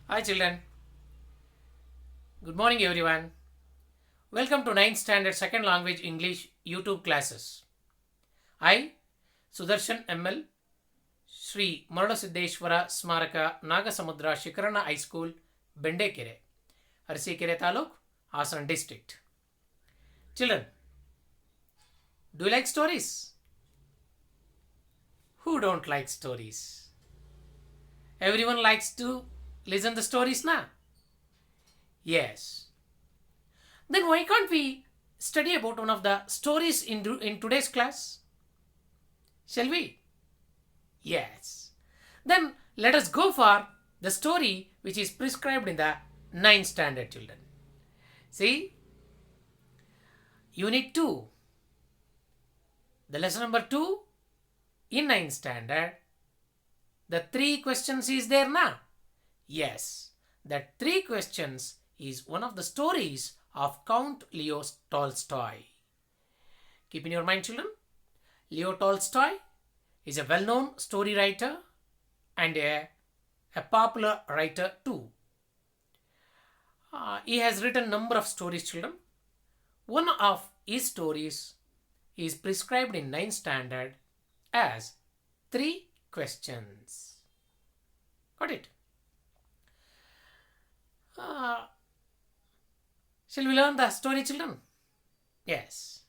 Hi children, good morning everyone. Welcome to ninth Standard Second Language English YouTube classes. I, Sudarshan ML, Sri Marudasiddeshwara Smaraka Nagasamudra Shikarana High School, Bendekere, Arsikere Taluk, Hassan District. Children, do you like stories? Who don't like stories? Everyone likes to listen the stories na? Yes. Then why can't we study about one of the stories in today's class? Shall we? Yes. Then let us go for the story which is prescribed in the ninth standard, children. See, Unit 2, the lesson number 2 in ninth standard. The 3 questions is there na? Yes, that 3 questions is one of the stories of Count Leo Tolstoy. Keep in your mind, children, Leo Tolstoy is a well-known story writer and a popular writer too. He has written a number of stories, children. One of his stories is prescribed in 9th standard as 3 questions. Got it? Shall we learn the story, children? Yes.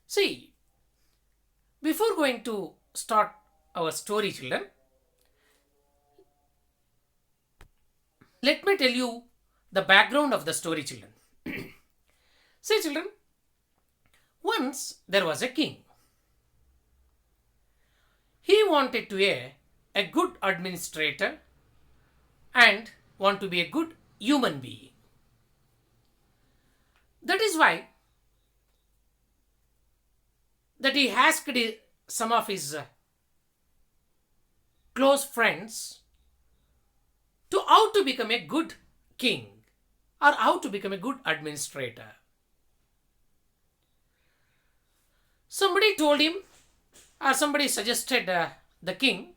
See, before going to start our story, children, let me tell you the background of the story, children. See, children, once there was a king. He wanted to be a good administrator and want to be a good human being. That is why that he asked some of his close friends to how to become a good king or how to become a good administrator. Somebody told him or somebody suggested the king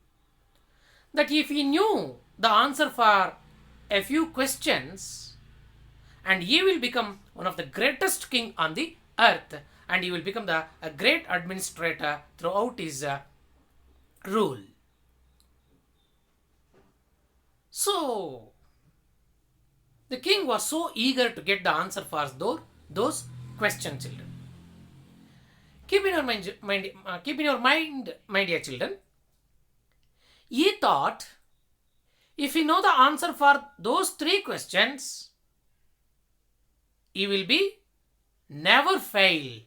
that if he knew the answer for a few questions, and he will become one of the greatest king on the earth, and he will become a great administrator throughout his rule. So, the king was so eager to get the answer for those questions, children. Keep in your mind, my dear children. He thought, if he know the answer for those 3 questions, he will be never fail.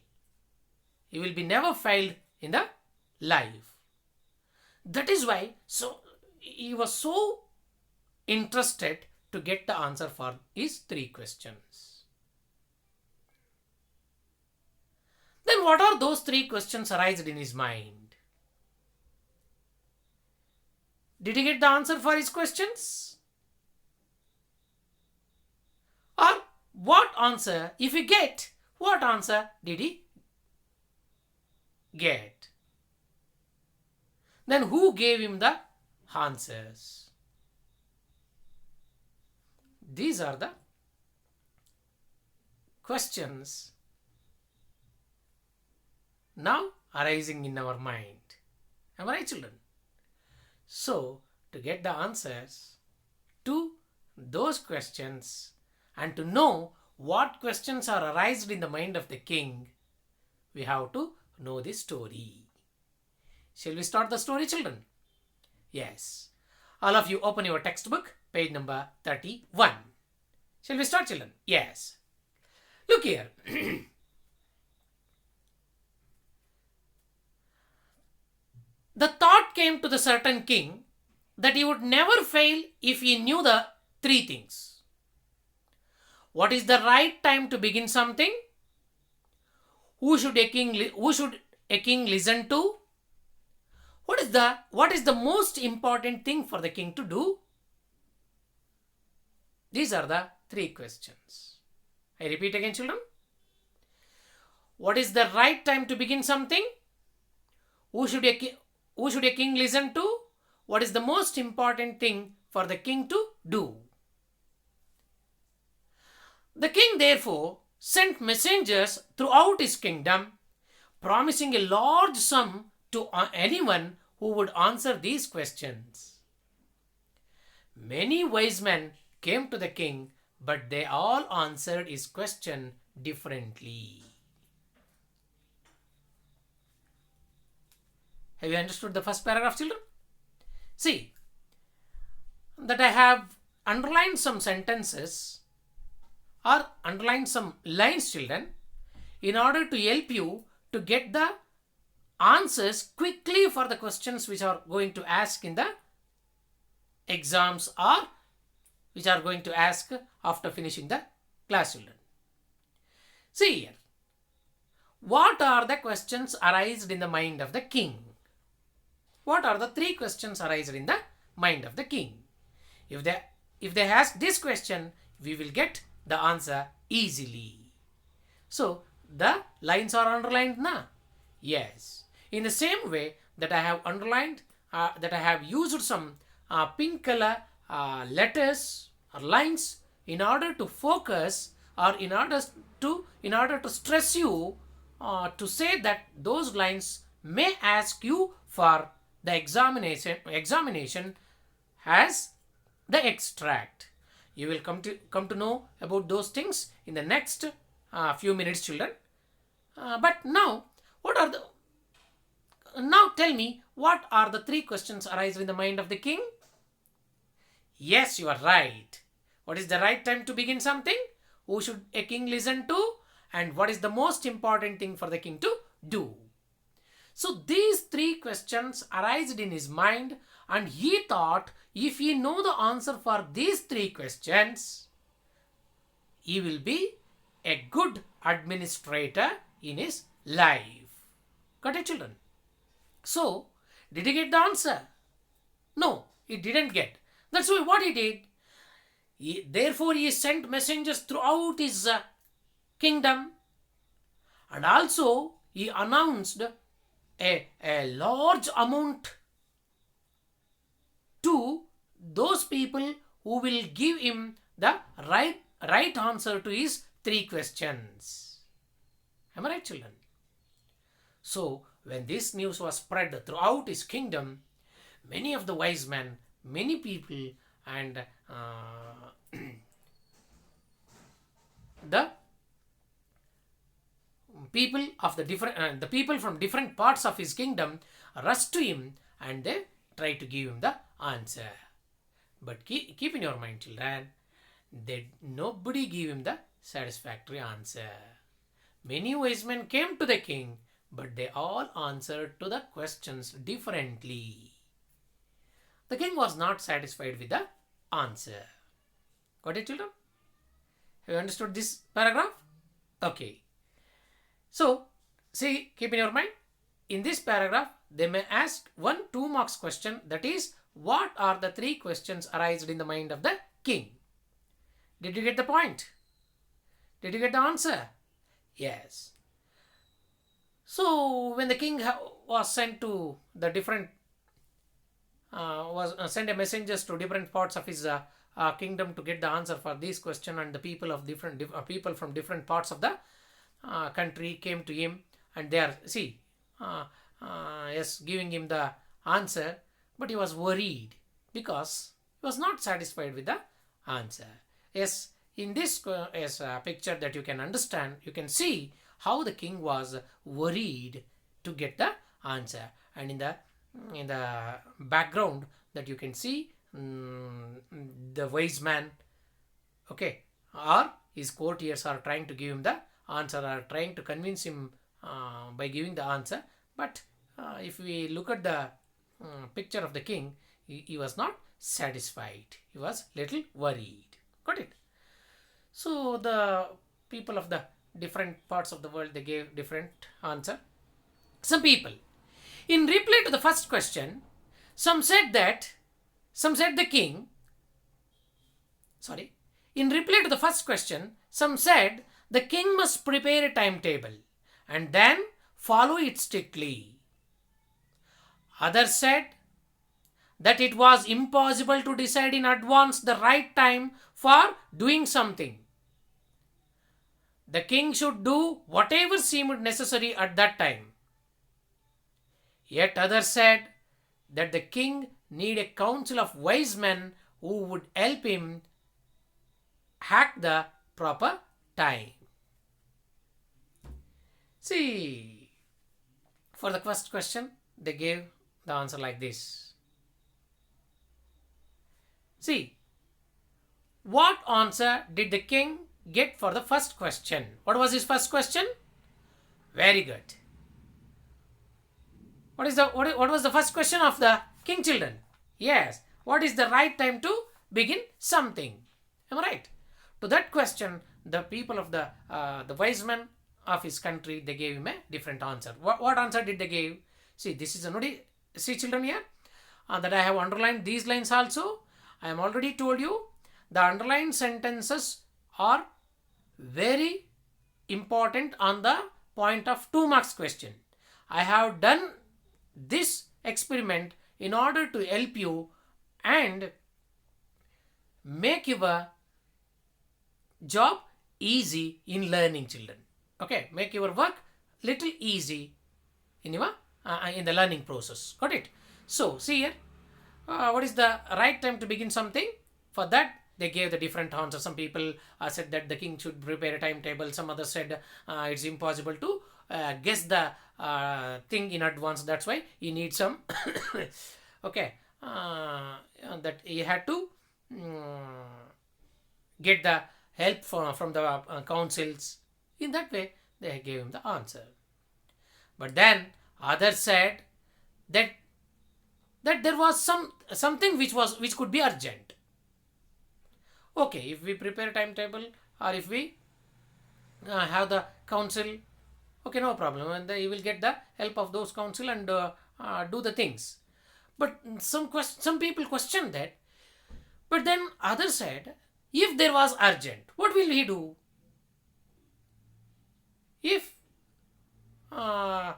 He will be never failed in the life. That is why he was so interested to get the answer for his 3 questions. Then what are those 3 questions arised in his mind? Did he get the answer for his questions? Or what answer, if he get, what answer did he get? Then who gave him the answers? These are the questions now arising in our mind. Am I right, children? So, to get the answers to those questions and to know what questions are arised in the mind of the king, we have to know the story. Shall we start the story, children? Yes. All of you open your textbook, page number 31. Shall we start, children? Yes. Look here. The thought came to the certain king that he would never fail if he knew the 3 things. What is the right time to begin something? Who should a king listen to? What is the most important thing for the king to do? These are the 3 questions. I repeat again, children. What is the right time to begin something? Who should a king listen to? What is the most important thing for the king to do. The king therefore sent messengers throughout his kingdom, promising a large sum to anyone who would answer these questions. Many wise men came to the king, but they all answered his question differently. Have you understood the first paragraph, children? See, that I have underlined some sentences or underlined some lines, children, in order to help you to get the answers quickly for the questions which are going to ask in the exams or which are going to ask after finishing the class, children. See here. What are the questions arised in the mind of the king? What are the three questions arised in the mind of the king? If they ask this question, we will get the answer easily. So the lines are underlined now. Yes. In the same way that I have underlined, that I have used some pink color letters or lines in order to focus or in order to stress you to say that those lines may ask you for the examination as the extract. You will come to know about those things in the next few minutes, children. But now, now tell me, what are the three questions arising in the mind of the king? Yes, you are right. What is the right time to begin something? Who should a king listen to? And what is the most important thing for the king to do? So these three questions arose in his mind, and he thought if he know the answer for these three questions, he will be a good administrator in his life. Got it, children? So, did he get the answer? No, he didn't get. That's why what he did. Therefore, he sent messengers throughout his kingdom, and also he announced a large amount to those people who will give him the right answer to his three questions. Am I right, children? So, when this news was spread throughout his kingdom, many of the wise men, many people, and the people from different parts of his kingdom rushed to him and they tried to give him the answer. But keep in your mind, children, that nobody gave him the satisfactory answer. Many wise men came to the king, but they all answered to the questions differently. The king was not satisfied with the answer. Got it, children? Have you understood this paragraph? Okay. So, see, keep in your mind, in this paragraph, they may ask 1 2 marks question, that is, what are the three questions arised in the mind of the king? Did you get the point? Did you get the answer? Yes. So, when the king was sent to the different, sent a messengers to different parts of his kingdom to get the answer for this question, and the people of people from different parts of the country came to him, and they are giving him the answer, but he was worried because he was not satisfied with the answer. Yes, in this picture that you can understand, you can see how the king was worried to get the answer, and in the background that you can see the wise man, okay, or his courtiers are trying to give him the answer, are trying to convince him by giving the answer. But if we look at the picture of the king, he was not satisfied. He was little worried. Got it? So the people of the different parts of the world, they gave different answer. Some people, in reply to the first question, some said the king, in reply to the first question, some said the king must prepare a timetable and then follow it strictly. Others said that it was impossible to decide in advance the right time for doing something. The king should do whatever seemed necessary at that time. Yet others said that the king needed a council of wise men who would help him hack the proper time. See, for the first question, they gave the answer like this. See, what answer did the king get for the first question? What was his first question? Very good. What was the first question of the king children? Yes. What is the right time to begin something? Am I right? To that question, the people of the wise men of his country, they gave him a different answer. What answer did they give? See, this is a noti. See, children, here that I have underlined these lines also. I am already told you the underlined sentences are very important on the point of 2 marks question. I have done this experiment in order to help you and make your job easy in learning, children. Okay, make your work little easy in your in the learning process. Got it? So see here, what is the right time to begin something? For that, they gave the different answers. Some people said that the king should prepare a timetable. Some others said it's impossible to guess the thing in advance. That's why he needs some okay, that he had to get the help from the councils. In that way, they gave him the answer. But then others said that there was something which could be urgent. Okay, if we prepare a timetable or if we have the council, okay, no problem, and you will get the help of those council and do the things. But some people questioned that. But then others said, if there was urgent, what will he do? If the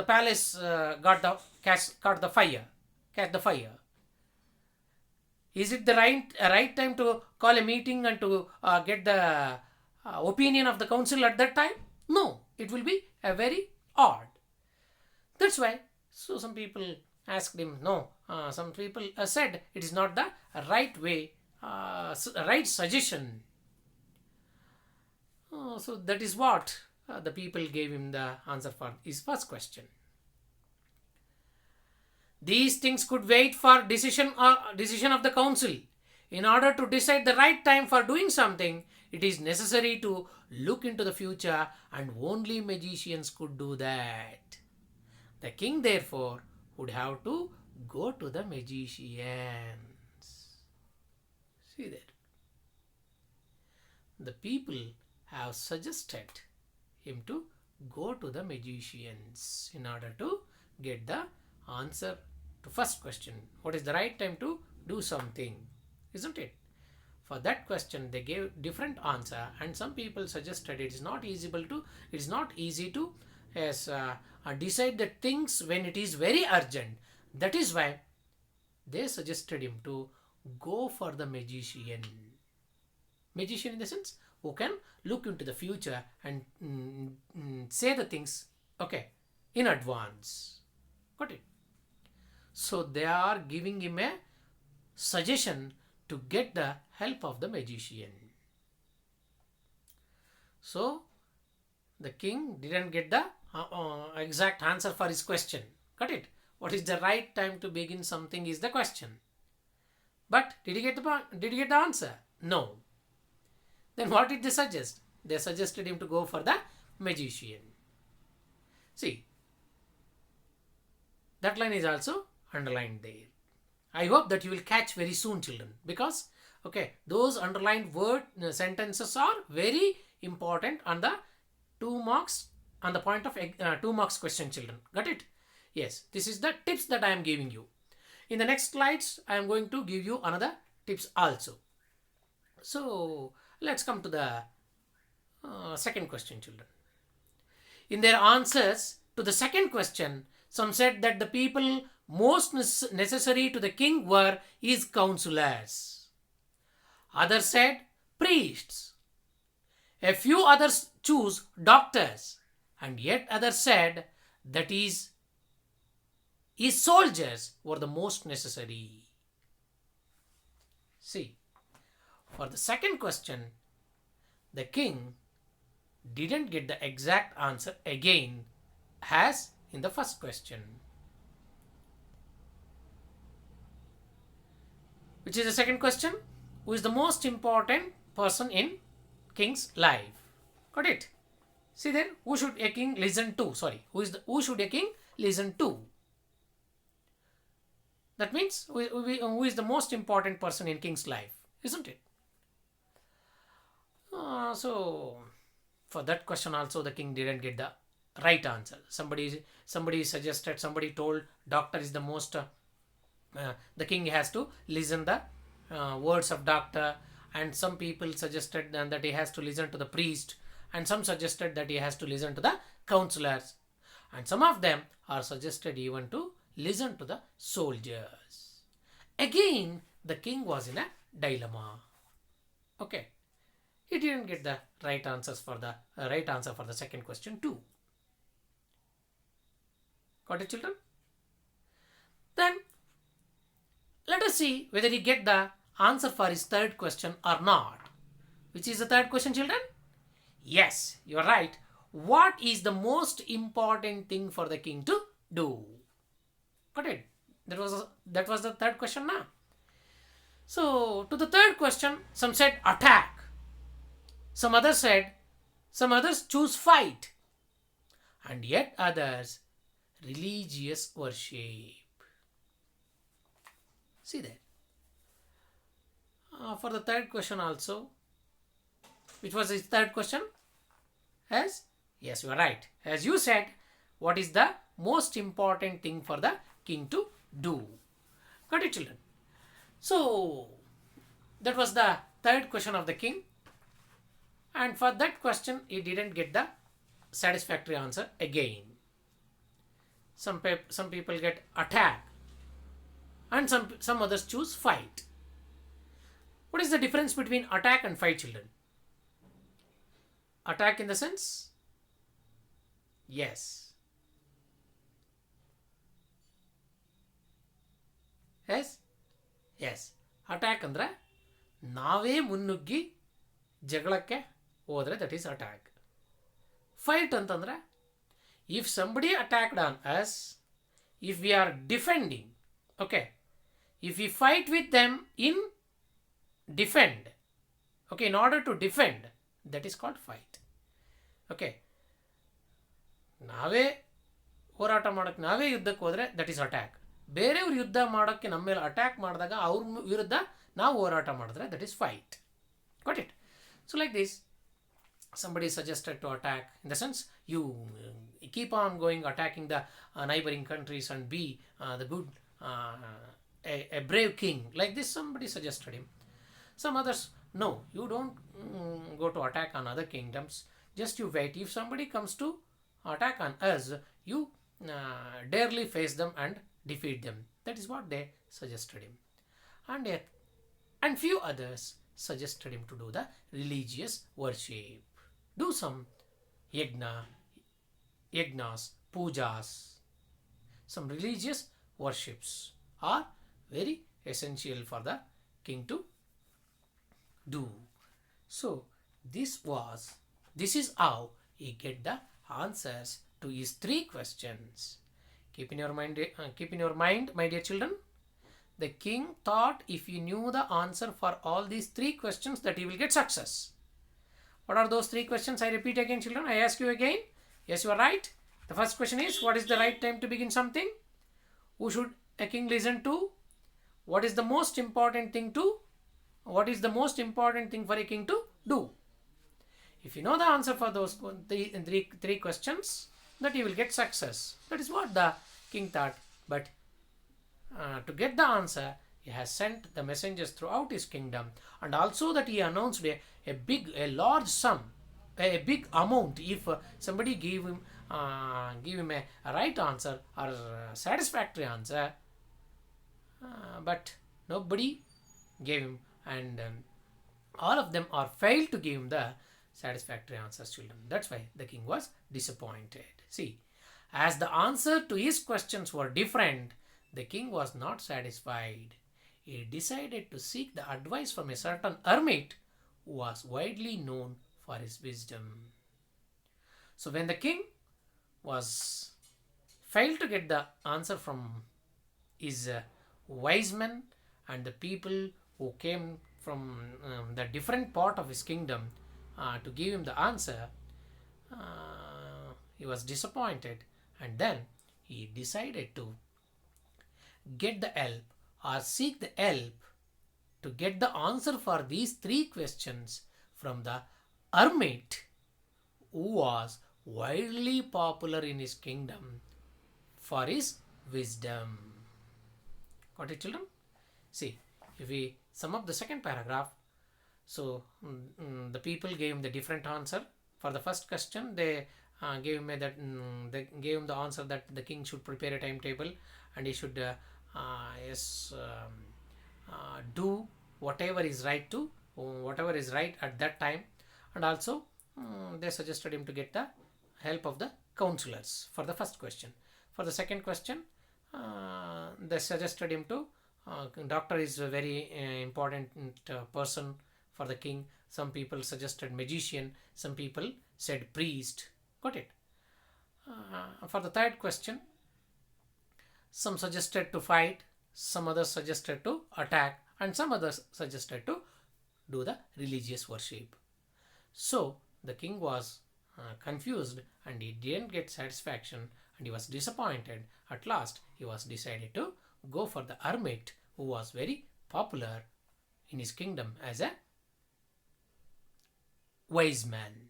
palace got the fire, catch the fire, is it the right time to call a meeting and to get the opinion of the council at that time? No, it will be a very odd. That's why. So some people asked him. No, some people said it is not the right way, right suggestion. So that is what the people gave him the answer for his first question. These things could wait for decision of the council. In order to decide the right time for doing something, it is necessary to look into the future, and only magicians could do that. The king, therefore, would have to go to the magicians. See that? The people have suggested him to go to the magicians in order to get the answer to first question. What is the right time to do something? Isn't it? For that question, they gave different answer, and some people suggested it is not easy to decide the things when it is very urgent. That is why they suggested him to go for the magician. Magician in the sense who can look into the future and say the things, okay, in advance. Got it? So they are giving him a suggestion to get the help of the magician. So the king didn't get the exact answer for his question. Got it? What is the right time to begin something is the question. But did he get the answer? No. Then what did they suggest? They suggested him to go for the magician. See, that line is also underlined there. I hope that you will catch very soon, children, because okay, those underlined sentences are very important on the 2 marks, on the point of 2 marks question, children. Got it? Yes, this is the tips that I am giving you. In the next slides, I am going to give you another tips also. So let's come to the second question, children. In their answers to the second question, some said that the people most necessary to the king were his counselors. Others said priests. A few others chose doctors, and yet others said that his soldiers were the most necessary. See, for the second question, the king didn't get the exact answer again as in the first question. Which is the second question? Who is the most important person in king's life? Got it? See there, who should a king listen to? Sorry, who should a king listen to? That means who is the most important person in king's life, isn't it? So for that question also the king didn't get the right answer. Somebody suggested, somebody told doctor is the most. The king has to listen the words of doctor, and some people suggested that he has to listen to the priest, and some suggested that he has to listen to the counselors, and some of them are suggested even to listen to the soldiers. Again, the king was in a dilemma. Okay, he didn't get the right answer for the second question too. Got it, children? Then let us see whether he get the answer for his third question or not. Which is the third question, children? Yes, you are right. What is the most important thing for the king to do? Got it? That was the third question now. So to the third question, some said attack. Some others choose fight. And yet others religious worship. See there. For the third question also, which was his third question? Yes, you are right. As you said, what is the most important thing for the king to do? Got it, children? So that was the third question of the king. And for that question, he didn't get the satisfactory answer again. Some people get attack, and some others choose fight. What is the difference between attack and fight, children? Attack in the sense? Yes. Attack andre ನಾವೇ ಮುನ್ನುಗ್ಗಿ ಜಗಳಕ್ಕೆ ಹೋದ್ರೆ that is attack. Fight ಅಂತಂದ್ರೆ if somebody attacked on us, if we are defending, okay, if we fight with them in defend, okay, in order to defend, that is called fight. Okay, ನಾವೇ ಹೋರಾಟ ಮಾಡೋಕ್ಕೆ ನಾವೇ ಯುದ್ಧಕ್ಕೆ ಹೋದರೆ that is attack. ಬೇರೆಯವ್ರು ಯುದ್ಧ ಮಾಡೋಕ್ಕೆ ನಮ್ಮ ಮೇಲೆ ಅಟ್ಯಾಕ್ ಮಾಡಿದಾಗ ಅವ್ರ ವಿರುದ್ಧ ನಾವು ಹೋರಾಟ ಮಾಡಿದ್ರೆ that is fight. Got it? So like this, somebody suggested to attack, in the sense you keep on going attacking the neighboring countries and be the good a brave king, like this somebody suggested him. Some others, no, you don't go to attack on other kingdoms, just you wait. If somebody comes to attack on us, you darely face them and defeat them. That is what they suggested him. And few others suggested him to do the religious worship. Do some yagnas, pujas. Some religious worships are very essential for the king to do. So this is how he get the answers to his three questions. Keep in your mind, my dear children. The king thought if he knew the answer for all these three questions that he will get success. What are those three questions? I repeat again, children. I ask you again. Yes, you are right. The first question is, what is the right time to begin something? Who should a king listen to? What is the most important thing for a king to do? If you know the answer for those three questions, that you will get success. That is what the king thought. But to get the answer, he has sent the messengers throughout his kingdom, and also that he announced a large sum, a big amount. If somebody gave him give him a right answer or a satisfactory answer, but nobody gave him, and all of them are failed to give him the satisfactory answers, children. That's why the king was disappointed. See, as the answer to his questions were different, the king was not satisfied. He decided to seek the advice from a certain hermit who was widely known for his wisdom. So when the king was failed to get the answer from his wise men and the people who came from the different part of his kingdom to give him the answer, he was disappointed, and then he decided to get the help or seek the help to get the answer for these three questions from the hermit who was widely popular in his kingdom for his wisdom. Got it, children? See, if we sum up the second paragraph, so the people gave him the different answer. For the first question, they gave him they gave him the answer that the king should prepare a timetable and he should do whatever is right at that time, and also they suggested him to get the help of the counselors for the first question. For the second question, they suggested him to doctor is a very important person for the king. Some people suggested magician, some people said priest. Got it? For the third question, some suggested to fight, some others suggested to attack, and some others suggested to do the religious worship. So the king was confused and he didn't get satisfaction and he was disappointed. At last, he was decided to go for the hermit who was very popular in his kingdom as a wise man.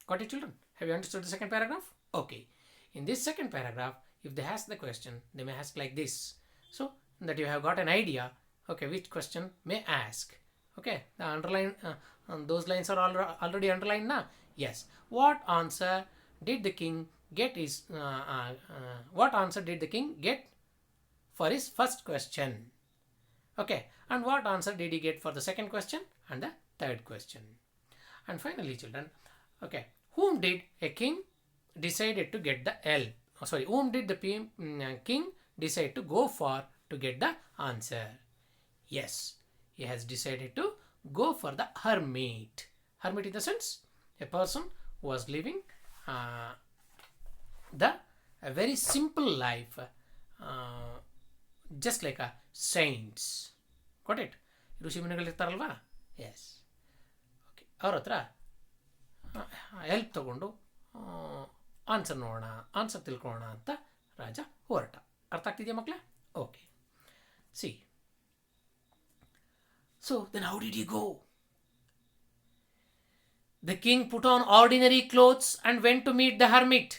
Got it, children? Have you understood the second paragraph? Okay. In this second paragraph, if they ask the question, they may ask like this. So that you have got an idea, okay, which question may ask. Okay, the underline, those lines are already underlined now. Yes. What answer did the king get what answer did the king get for his first question? Okay, and what answer did he get for the second question and the third question? And finally, children, okay, whom did a king decided to get the help? Whom did the king decide to go for to get the answer? Yes, he has decided to go for the hermit. Hermit in the sense, a person who was living a very simple life, just like a saints. Got it? ಋಷಿ ಮುನಿಗಳಿರ್ತಾರಲ್ವಾ? Yes. Okay, ಅವ್ರ ಹತ್ರ help ತಗೊಂಡು answer ತಿಳ್ಕೊಳ್ಳೋಣ ಅಂತ ರಾಜ ಹೊರಟ. ಅರ್ಥ ಆಗ್ತಿದೆಯಾ ಮಕ್ಕಳೇ? Okay. C, so then how did he go? The king put on ordinary clothes and went to meet the hermit.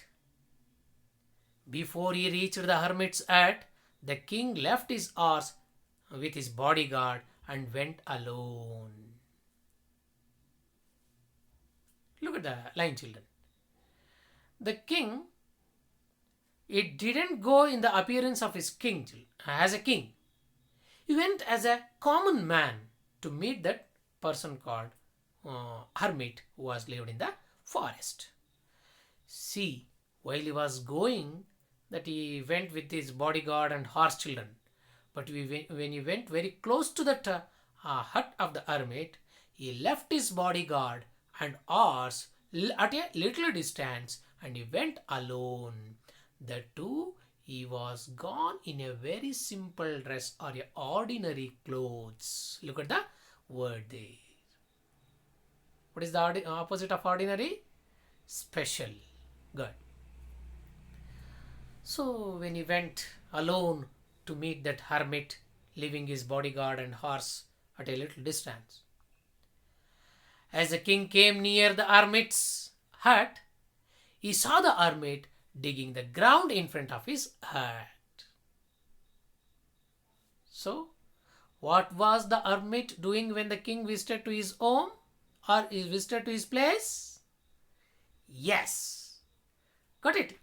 Before he reached the hermit's hut, the king left his horse with his bodyguard and went alone. Look at the line, children. The king, it didn't go in the appearance of his king as a king. He went as a common man to meet that person called hermit who was lived in the forest. See, while he was going, that he went with his bodyguard and horse, children. But when he went very close to that hut of the hermit, he left his bodyguard and horse at a little distance and he went alone. The two, he was gone in a very simple dress or a ordinary clothes. Look at the word there. What is the opposite of ordinary? Special. Good. So when he went alone to meet that hermit, leaving his bodyguard and horse at a little distance, as the king came near the hermit's hut, he saw the hermit digging the ground in front of his hut. So, what was the hermit doing when the king visited to his home or visited to his place? Yes, Got it?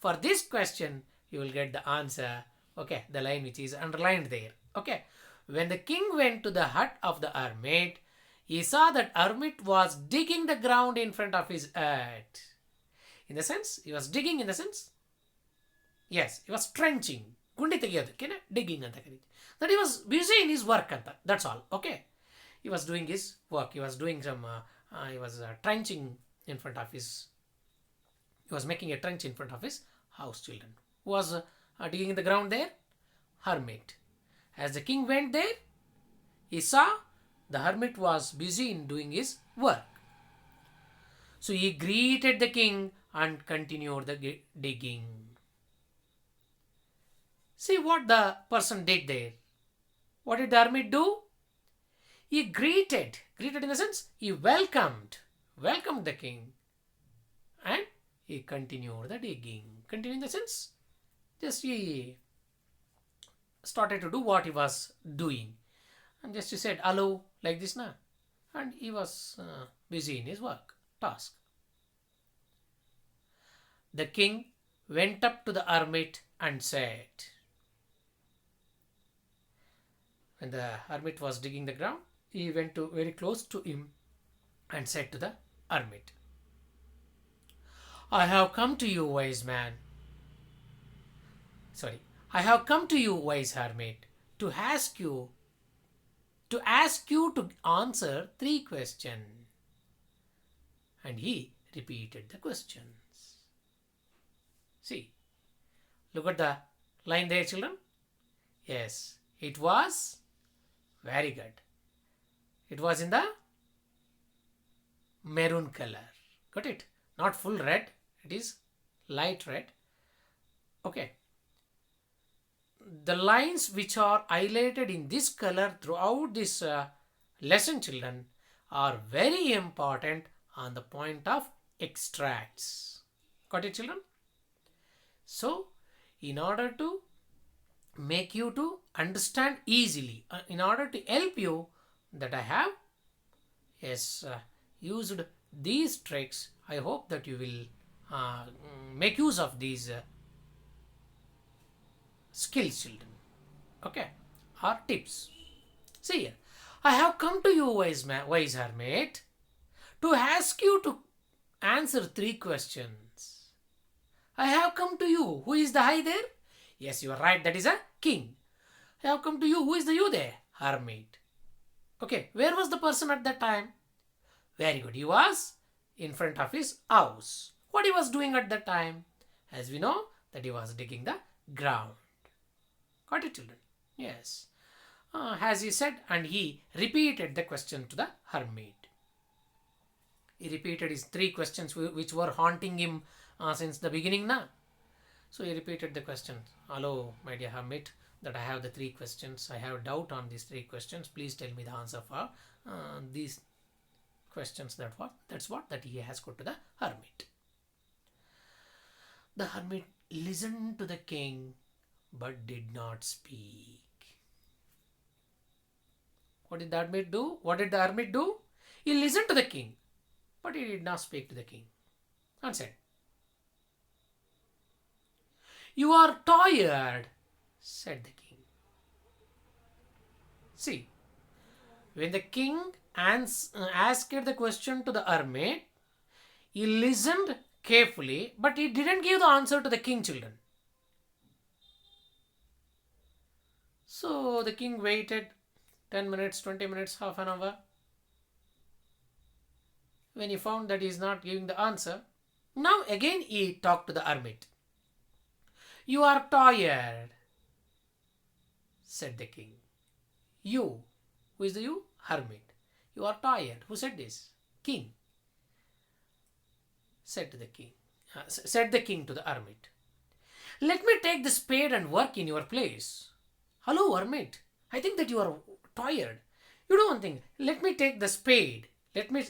For this question, you will get the answer. Okay, the line which is underlined there. Okay, when the king went to the hut of the hermit, he saw that hermit was digging the ground in front of his hut. In the sense, he was digging in the sense, yes, he was trenching. Gundi ತೆಗೆಯೋದು digging ಅಂತ ಕರೀತೀವಿ. That he was busy in his work ಅಂತ. That's all. Okay. He was doing his work. He was doing some, he was trenching in front of his, he was making a trench in front of his house, children. Who was digging in the ground there? Hermit. As the king went there, he saw the hermit was busy in doing his work. So he greeted the king and continued the digging. See what the person did there. What did the hermit do? He greeted in the sense, he welcomed the king, and he continued the digging. Continue in the sense, just he started to do what he was doing, and just he said hello like this now, and he was busy in his work task. The king went up to the hermit and said, when the hermit was digging the ground, he went to very close to him and said to the hermit, I have come to you, wise man. I have come to you, wise hermit, to ask you to answer 3 questions. And he repeated the questions. See, look at the line there, children. Yes, it was very good. It was in the maroon color. Got it? Not full red. It is light red. Okay. The lines which are highlighted in this color throughout this lesson, children, are very important on the point of extracts. Got it, children? So, in order to make you to understand easily, in order to help you, that I have used these tricks. I hope that you will make use of these skills, children. Okay, or tips. See here, I have come to you, wise hermit, to ask you to answer 3 questions. I have come to you. Who is the I there? Yes, you are right. That is a king. I have come to you. Who is the you there? Hermit. Okay, where was the person at that time? Very good. He was in front of his house. What he was doing at that time? As we know, that he was digging the ground. Got it, children? Yes. As he said, and he repeated the question to the hermit. He repeated his 3 questions which were haunting him since the beginning now. So he repeated the question. Hello, my dear hermit, that I have the 3 questions. I have doubt on these 3 questions. Please tell me the answer for these questions. That's what he has got to the hermit. The hermit listened to the king but did not speak. What did the hermit do? He listened to the king, but he did not speak to the king and said, You are tired, said the king. See, when the king asked the question to the hermit, he listened carefully, but he didn't give the answer to the king, children. So the king waited 10 minutes, 20 minutes, half an hour. When he found that he is not giving the answer, now again he talked to the hermit. You are tired, said the king. You. Who is the you? Hermit. You are tired. Who said this? King. Said the king to the hermit. Let me take the spade and work in your place. Hello, hermit. I think that you are tired. You do one thing. Let me take the spade. Let me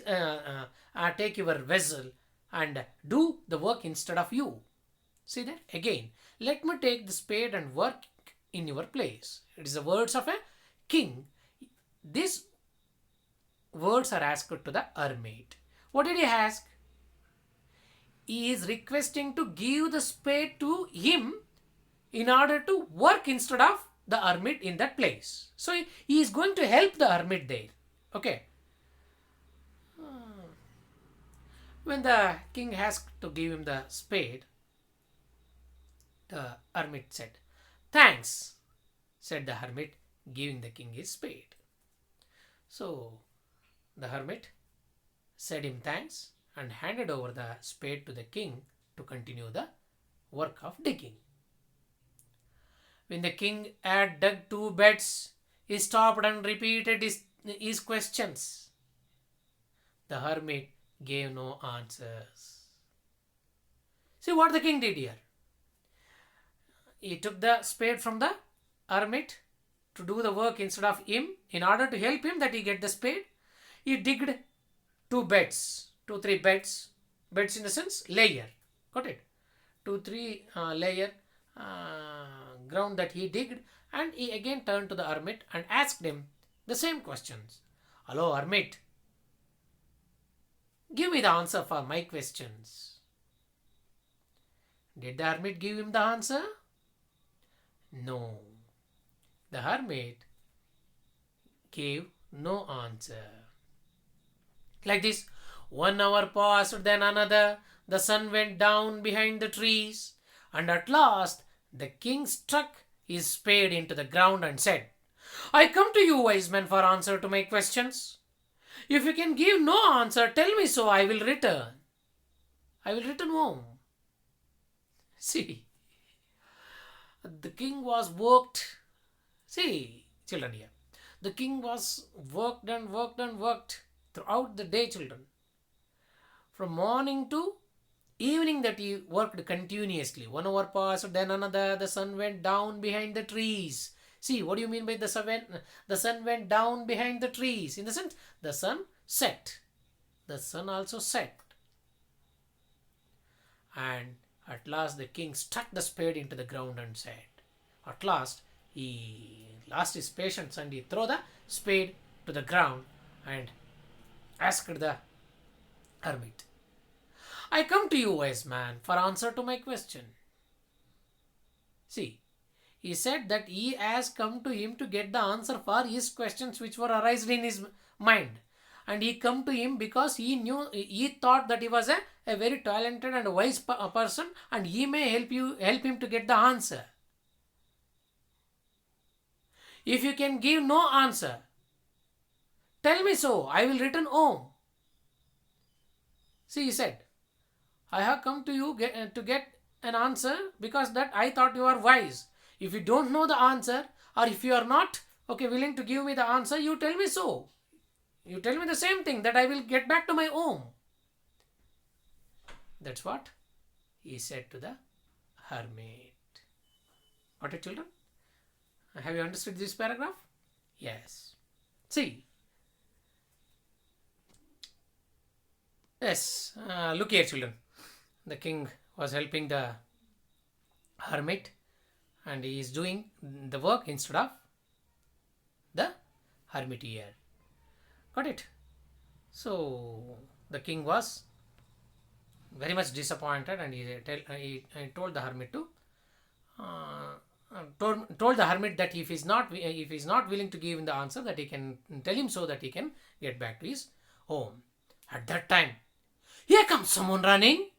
take your vessel and do the work instead of you. See that? Again, let me take the spade and work in your place. It is the words of a king. These words are asked to the hermit. What did he ask? he is requesting to give the spade to him in order to work instead of the hermit in that place. So he is going to help the hermit there. Okay. When the king asked to give him the spade, the hermit said, "Thanks," said the hermit, giving the king his spade. So the hermit said him thanks and handed over the spade to the king to continue the work of digging. When the king had dug 2 beds, he stopped and repeated his questions. The hermit gave no answers. See what the king did here. He took the spade from the hermit to do the work instead of him. In order to help him that he get the spade, he digged 2 beds, 2-3 beds, beds in the sense layer. Got it? 2-3 layer ground that he digged, and he again turned to the hermit and asked him the same questions. "Hello, hermit. Give me the answer for my questions." Did the hermit give him the answer? No. The hermit gave no answer. Like this, 1 hour passed, then another. The sun went down behind the trees, and at last the king struck his spade into the ground and said, "I come to you, wise men, for answer to my questions. If you can give no answer, tell me so, I will return. I will return home." See, the king was worked. See, children here. The king was worked and worked and worked throughout the day, children. From morning to evening that he worked continuously. 1 hour passed, then another. The sun went down behind the trees. See, what do you mean by the sun went down behind the trees? In the sense, the sun set. The sun also set. And at last the king struck the spade into the ground and said, at last he lost his patience and he threw the spade to the ground and asked the hermit, "I come to you, wise man, for answer to my question." See, he said that he has come to him to get the answer for his questions which were arising in his mind. And he come to him because he thought that he was a very talented and wise person, and he may help him to get the answer. If you can give no answer, tell me so, I will return home. See, he said, "I have come to you to get an answer because that I thought you are wise. If you don't know the answer, or if you are not willing to give me the answer, you tell me so. You tell me the same thing, that I will get back to my home." That's what he said to the hermit. Got it, children? Have you understood this paragraph? Yes. See. Yes. Look here, children. The king was helping the hermit, and he is doing the work instead of the hermit here. Got it? So the king was very much disappointed, and he told the hermit to told the hermit that if he's not willing to give him the answer, that he can tell him so that he can get back to his home. At that time, "Here comes someone running,"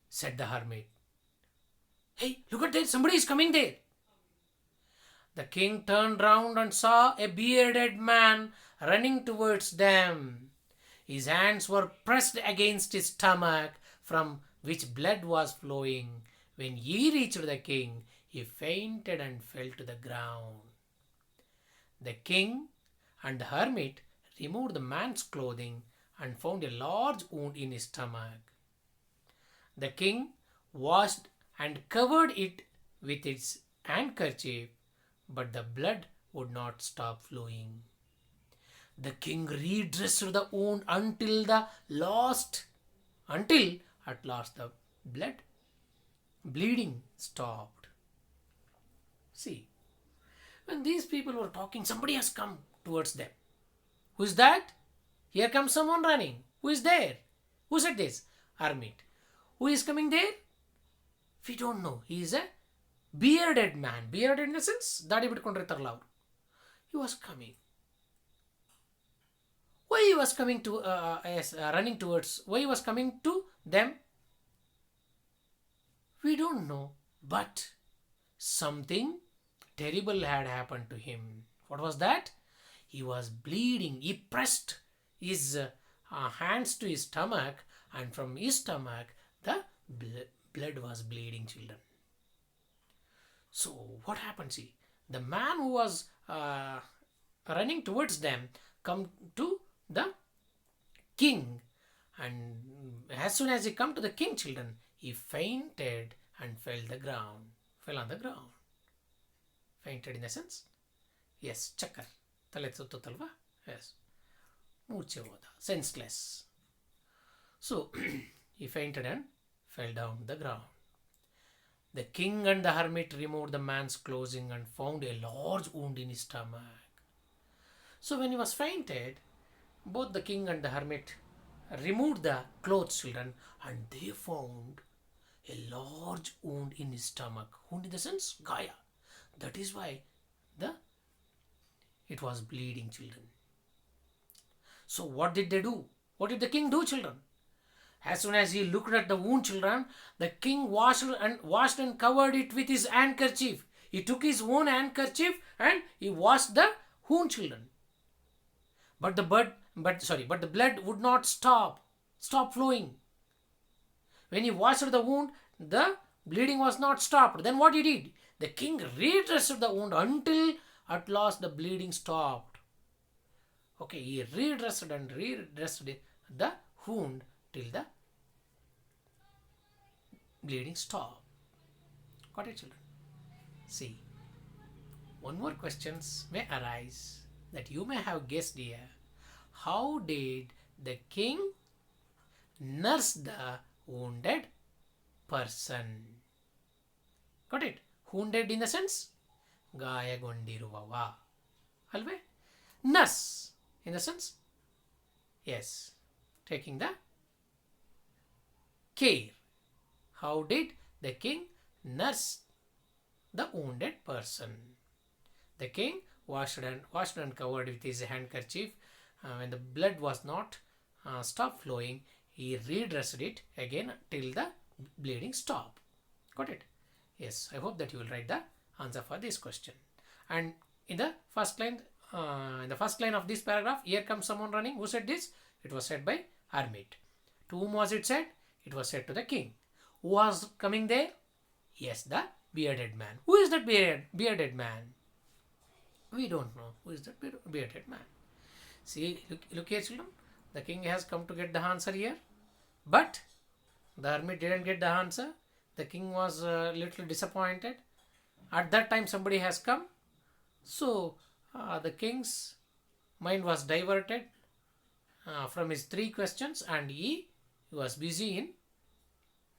said the hermit. "Hey, look at there, somebody is coming there." The king turned round and saw a bearded man running towards them. His hands were pressed against his stomach, from which blood was flowing. When he reached the king, he fainted and fell to the ground. The king and the hermit removed the man's clothing and found a large wound in his stomach. The king washed and covered it with its handkerchief, but the blood would not stop flowing. The king redressed the wound until at last the bleeding stopped. See, when these people were talking, somebody has come towards them. Who is that? "Here comes someone running." Who is there? Who said this? hermit. Who is coming there? We don't know. He is a bearded man. Bearded in the sense, dadi bitkondirtarla avaru. He was coming. Why he was coming to, running towards, why he was coming to them? We don't know. But something terrible had happened to him. What was that? He was bleeding. He pressed his hands to his stomach, and from his stomach the blood was bleeding, children. So what happened? See, the man who was running towards them come to the king, and as soon as he come to the king, children, he fainted and fell on the ground. Fainted in the sense, yes, chakkar, tale suttuttalva, yes, ಮೂರ್ಛೆ ಹೋದ, senseless. So he fainted and fell down to the ground. The king and the hermit removed the man's clothing and found a large wound in his stomach. So when he was fainted, both the king and the hermit removed the clothes, children, and they found a large wound in his stomach. Wound in the sense, gaya. That is why it was bleeding, children. So what did they do? What did the king do, children? As soon as he looked at the wound, children, the king washed and covered it with his handkerchief. He took his own handkerchief and he washed the wound, children. But the blood would not stop flowing. When he washed the wound, the bleeding was not stopped. Then what he did? The king redressed the wound until at last the bleeding stopped. Okay, he redressed the wound till the bleeding stopped. Got it, children? See, one more questions may arise that you may have guessed here. How did the king nurse the wounded person? Got it? Wounded in the sense, ಗಾಯಗೊಂಡಿರುವವ ಅಲ್ವೇ? Nurse in the sense, yes, taking the care. How did the king nurse the wounded person? The king washed and covered with his handkerchief. When the blood was not stopped flowing, he redressed it again till the bleeding stopped. Got it? Yes, I hope that you will write the answer for this question. And in the first line of this paragraph, here comes someone running. Who said this? It was said by hermit. To whom was it said? It was said to the king. Who was coming there? Yes, the bearded man. Who is that bearded man? We don't know who is that bearded man. See, look here, children. The king has come to get the answer here, but the hermit didn't get the answer. The king was a little disappointed. At that time, somebody has come. So the king's mind was diverted from his 3 questions, and he was busy in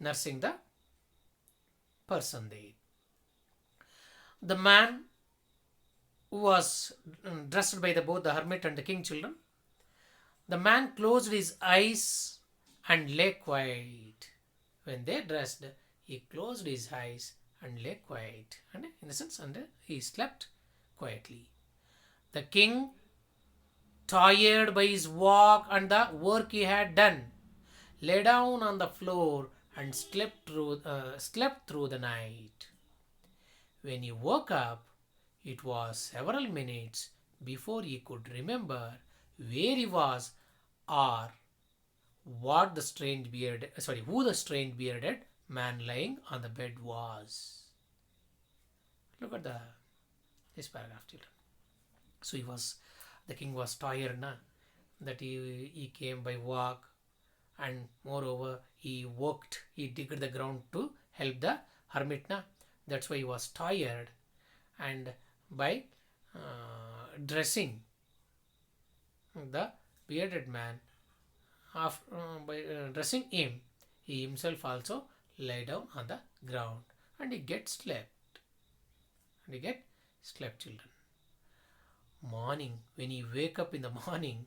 nursing the person there. The man who was dressed by both the hermit and the king, children, the man closed his eyes and lay quiet. When they dressed, he closed his eyes and lay quiet, and in the sense, and he slept quietly. The king, tired by his walk and the work he had done, lay down on the floor and slept through the night. When he woke up, it was several minutes before he could remember where he was or who the strange bearded man lying on the bed was. Look at this paragraph, children. So the king was tired, that he came by walk, and moreover he digged the ground to help the hermit. That's why he was tired, and by dressing the bearded man, by dressing him, he himself also lay down on the ground, and he get slept. Children. Morning, when he wake up in the morning,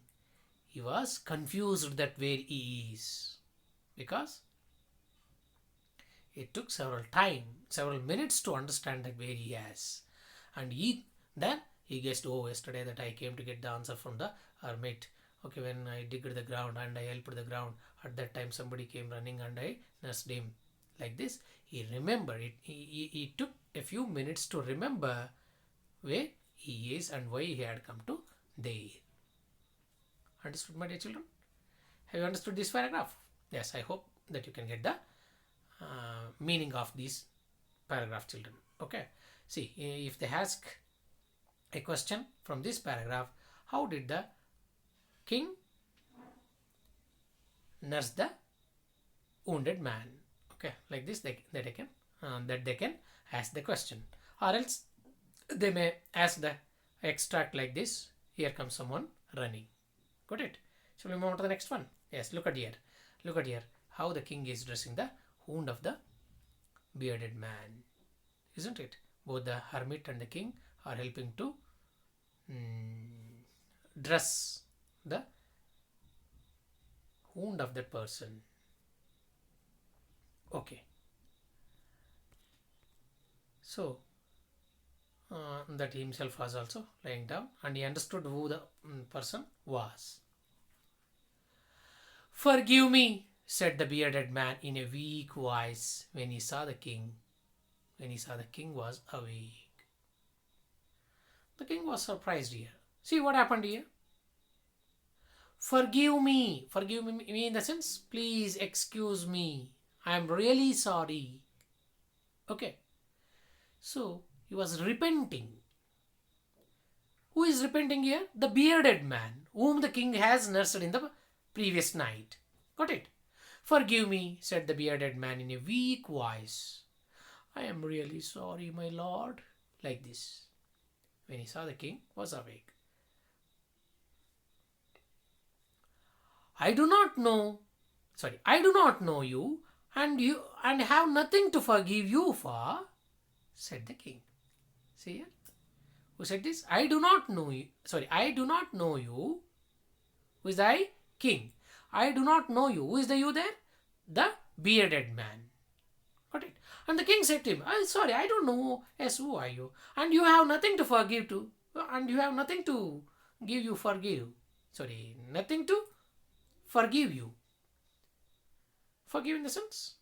he was confused that where he is. because it took several minutes to understand that where he has. And then he guessed, oh, yesterday that I came to get the answer from the hermit. Okay, when I digged the ground and I helped the ground, at that time somebody came running and I nursed him. Like this, he remembered it. He took a few minutes to remember where he is and why he had come to there. Understood, my dear children? Have you understood this paragraph? Yes, I hope that you can get the meaning of this paragraph, children. Okay. See, if they ask a question from this paragraph, how did the king nurse the wounded man? Okay, like this, that they can ask the question, or else they may ask the extract like this. Here comes someone running. Got it? Shall we move on to the next one? Yes, look at here. Look at here. How the king is dressing the wound of the bearded man. Isn't it? Both the hermit and the king are helping to dress the wound of that person. Okay. So, that he himself was also lying down and he understood who the person was. Forgive me, said the bearded man in a weak voice when he saw the king. When he saw the king was awake. The king was surprised here. See what happened here? Forgive me. Forgive me in the sense, please excuse me. I am really sorry. Okay. So, he was repenting. Who is repenting here? The bearded man, whom the king has nursed in the previous night. Got it? Forgive me, said the bearded man in a weak voice. I am really sorry, my lord. Like this. When he saw the king was awake. I do not know you and have nothing to forgive you for, said the king. See here? Who said this? I do not know you. Who is I? King. I do not know you. Who is the you there? The bearded man. Got it? And the king said to him, sorry, I don't know. Yes, who are you? And you have nothing to forgive to. And you have nothing to give you forgive. Sorry, nothing to forgive you. Forgive in the sense?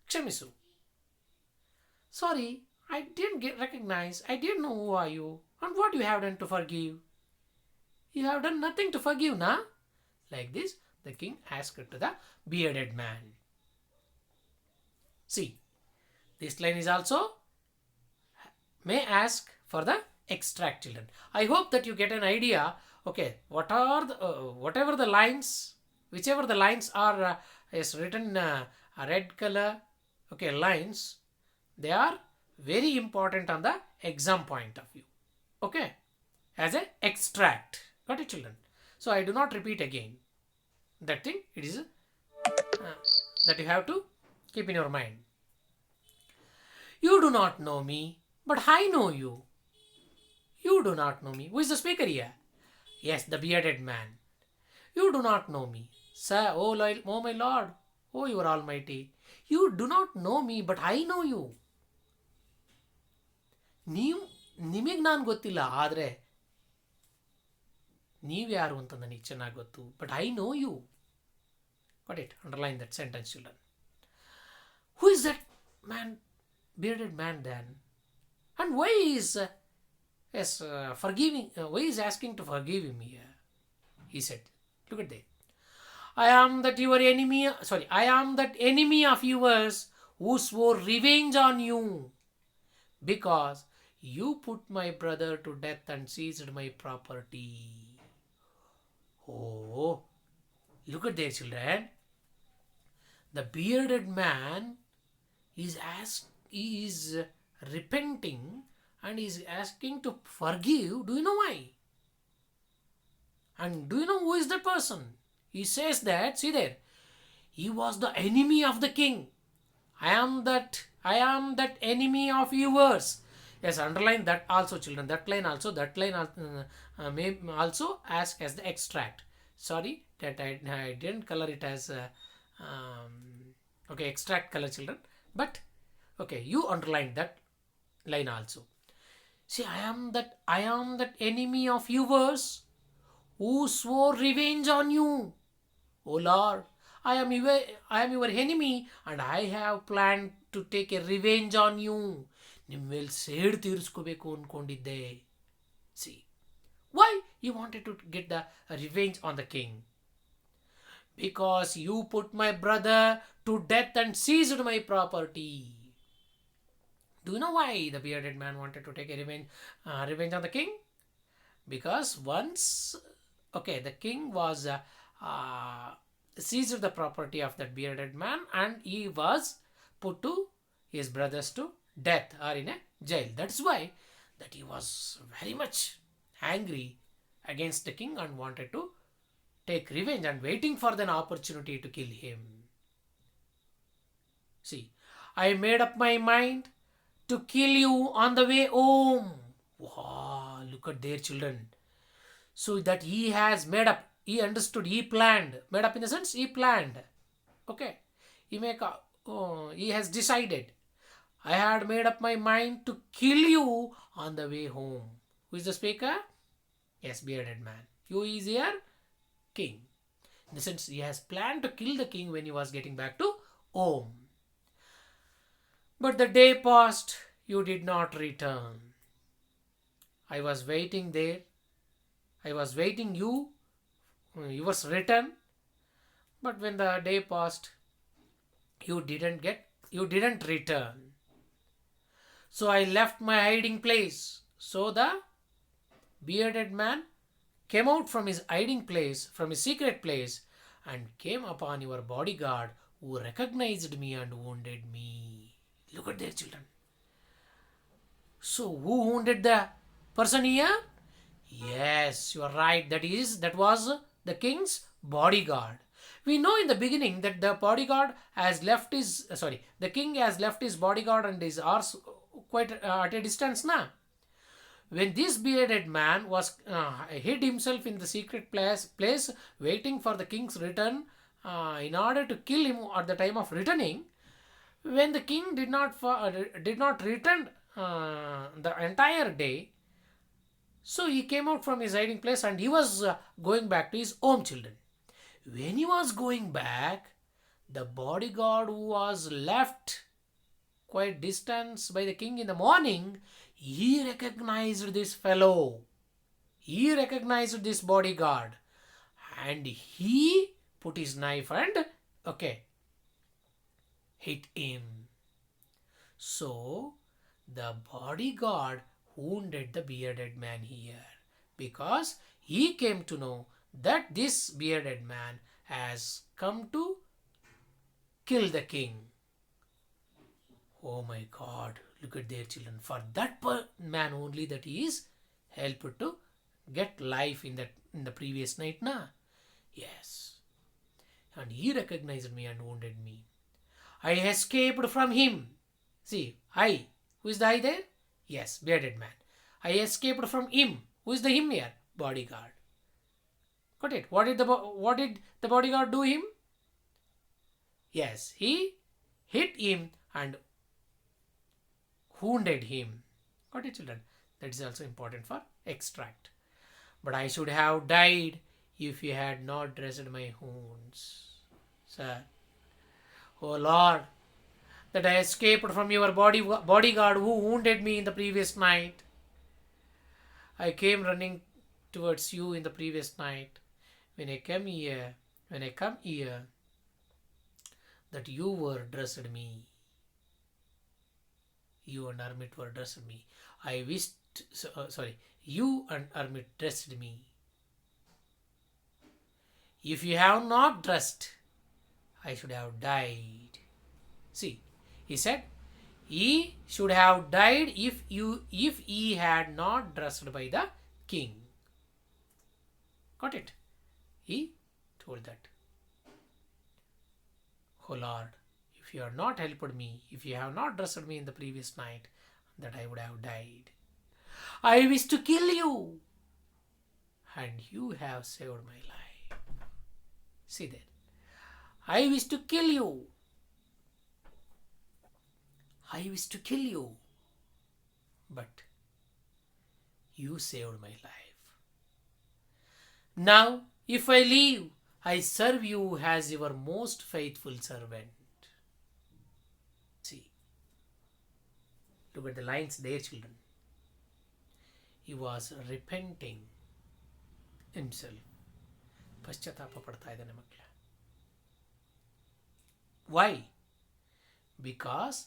Kshamisu. Sorry, I didn't recognize. I didn't know who are you. And what you have done to forgive? You have done nothing to forgive, na? Like this, the king asked to the bearded man. See, this line is also may ask for the extract, children. I hope that you get an idea. Okay, what are the, whatever the lines, whichever the lines are is written red color. Okay, lines. They are very important on the exam point of view. Okay, as an extract. Got it, children? So I do not repeat again. That thing, it is that you have to keep in your mind. You do not know me, but I know you. You do not know me. Who is the speaker here? Yes, the bearded man. You do not know me. Sir, oh my lord, oh you are almighty. You do not know me, but I know you. ನಿಮಗೆ ನಾನು ಗೊತ್ತಿಲ್ಲ, ಆದರೆ ನೀವ್ಯಾರು ಅಂತ ನನಗೆ ಚೆನ್ನಾಗಿ ಗೊತ್ತು. But I know you. Got it? Underline that sentence, children. Who is that man, bearded man then? And why is forgiving? Why is asking to forgive him here? He said, look at that. I am that enemy of yours who swore revenge on you because you put my brother to death and seized my property. Oh, look at there, children. The bearded man is repenting and is asking to forgive. Do you know why? And do you know who is that person? He says that, see there, he was the enemy of the king. I am that enemy of yours. Yes, underline that also, children. That line may also ask as the extract. Sorry that I didn't color it as Okay, extract color, children. But okay, you underline that line also. See, I am that enemy of yours who swore revenge on you. O Lord, I am your I am your enemy and I have planned to take a revenge on you. ನಿಮ್ಮ ಮೇಲೆ ಸೇಡು ತೀರಿಸ್ಕೋಬೇಕು ಅನ್ಕೊಂಡಿದ್ದೆ. See, why he wanted to get the revenge on the king? Because you put my brother to death and seized my property. Do you know why the bearded man wanted to take a revenge on the king? Because once, okay, the king was seized the property of that bearded man and he was put to his brothers to death or in a jail. That's why that he was very much angry against the king and wanted to take revenge and waiting for an opportunity to kill him. See, I made up my mind to kill you on the way home. Wow, look at their children. So that he has made up, he understood, he planned. Made up in the sense he planned. Okay, he has decided. I had made up my mind to kill you on the way home. Who is the speaker? Yes, bearded man. Who is here? King. In the sense he has planned to kill the king when he was getting back to home. But the day passed, you did not return. I was waiting there. I was waiting you was return. But when the day passed, you didn't return. So I left my hiding place. So the bearded man came out from his hiding place, from his secret place, and came upon your bodyguard who recognized me and wounded me. Look at their children. So who wounded the person here? Yes, you are right. That was the king's bodyguard. We know in the beginning that the king has left his bodyguard and his horse quite at a distance now. When this bearded man was hid himself in the secret place waiting for the king's return in order to kill him at the time of returning, when the king did not return the entire day, so he came out from his hiding place and he was going back to his home, children. When he was going back, the bodyguard who was left quite distance by the king in the morning, he recognized this fellow. He recognized this bodyguard and he put his knife and hit him. So the bodyguard wounded the bearded man here because he came to know that this bearded man has come to kill the king. Oh my God, look at their children. For that man only that he is helped to get life in the previous night, na? Yes. And he recognized me and wounded me. I escaped from him. See, I. Who is the I there? Yes, bearded man. I escaped from him. Who is the him here? Bodyguard. Got it? What did the bodyguard do him? Yes, he hit him and wounded him. Got it, children? That is also important for extract. But I should have died if you had not dressed my wounds. Sir. Oh Lord, that I escaped from your bodyguard who wounded me in the previous night. I came running towards you in the previous night. When I come here, that you were dressed me. You and Hermit were dressed me. You and Hermit dressed me. If you have not dressed, I should have died. See, he said, he should have died if he had not dressed by the king. Got it? He told that. Oh Lord, if you have not helped me, if you have not dressed me in the previous night, that I would have died. I wish to kill you, and you have saved my life. See there. I wish to kill you. I wish to kill you. But you saved my life. Now, if I leave, I serve you as your most faithful servant. See, look at the lines there, children. He was repenting himself. ಪಶ್ಚಾತ್ತಾಪ ಪಡ್ತಾ ಇದ್ದಾನೆ ಮಕ್ಕಳೇ. Why? Because